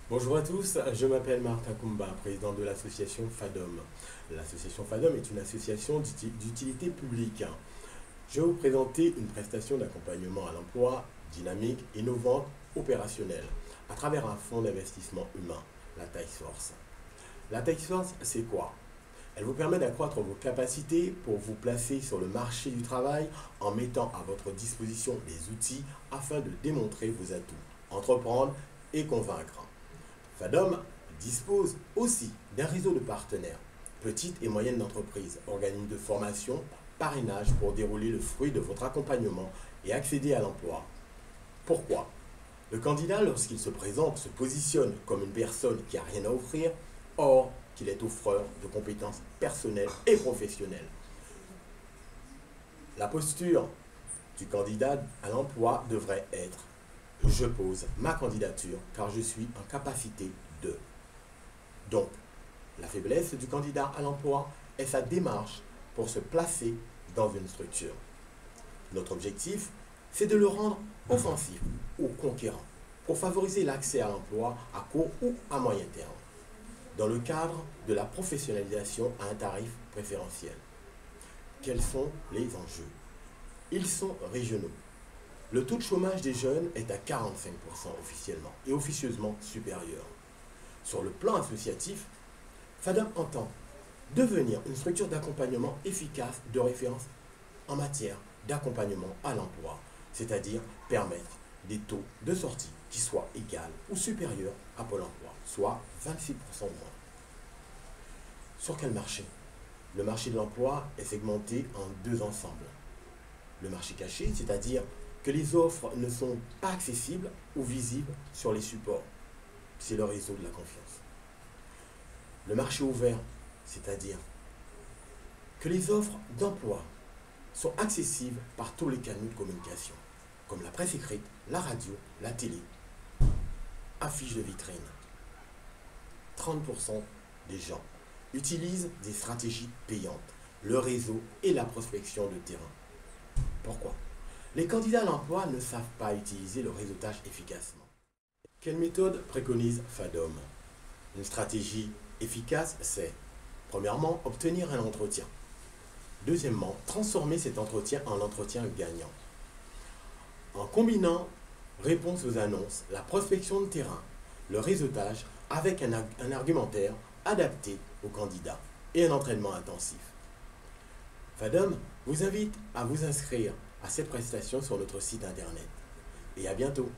Bonjour à tous, je m'appelle Martin Kumba, président de l'association FADOM. L'association FADOM est une association d'utilité publique. Je vais vous présenter une prestation d'accompagnement à l'emploi dynamique, innovante, opérationnelle, à travers un fonds d'investissement humain, la Task Force. La Task Force, c'est quoi? Elle vous permet d'accroître vos capacités pour vous placer sur le marché du travail en mettant à votre disposition des outils afin de démontrer vos atouts, entreprendre et convaincre. FADOM dispose aussi d'un réseau de partenaires, petites et moyennes entreprises, organismes de formation, parrainage pour dérouler le fruit de votre accompagnement et accéder à l'emploi. Pourquoi? Le candidat, lorsqu'il se présente, se positionne comme une personne qui n'a rien à offrir, or qu'il est offreur de compétences personnelles et professionnelles. La posture du candidat à l'emploi devrait être: je pose ma candidature car je suis en capacité de. Donc, la faiblesse du candidat à l'emploi est sa démarche pour se placer dans une structure. Notre objectif, c'est de le rendre offensif ou conquérant pour favoriser l'accès à l'emploi à court ou à moyen terme, dans le cadre de la professionnalisation à un tarif préférentiel. Quels sont les enjeux? Ils sont régionaux. Le taux de chômage des jeunes est à 45% officiellement et officieusement supérieur. Sur le plan associatif, FADOM entend devenir une structure d'accompagnement efficace de référence en matière d'accompagnement à l'emploi, c'est-à-dire permettre des taux de sortie qui soient égaux ou supérieurs à Pôle emploi, soit 26% moins. Sur quel marché? Le marché de l'emploi est segmenté en deux ensembles. Le marché caché, c'est-à-dire que les offres ne sont pas accessibles ou visibles sur les supports. C'est le réseau de la confiance. Le marché ouvert, c'est-à-dire que les offres d'emploi sont accessibles par tous les canaux de communication, comme la presse écrite, la radio, la télé, affiches de vitrine. 30% des gens utilisent des stratégies payantes, le réseau et la prospection de terrain. Pourquoi? Les candidats à l'emploi ne savent pas utiliser le réseautage efficacement. Quelle méthode préconise FADOM? Une stratégie efficace, c'est premièrement obtenir un entretien. Deuxièmement, transformer cet entretien en entretien gagnant. En combinant réponse aux annonces, la prospection de terrain, le réseautage avec un argumentaire adapté aux candidats et un entraînement intensif. FADOM vous invite à vous inscrire à cette prestation sur notre site internet. Et à bientôt.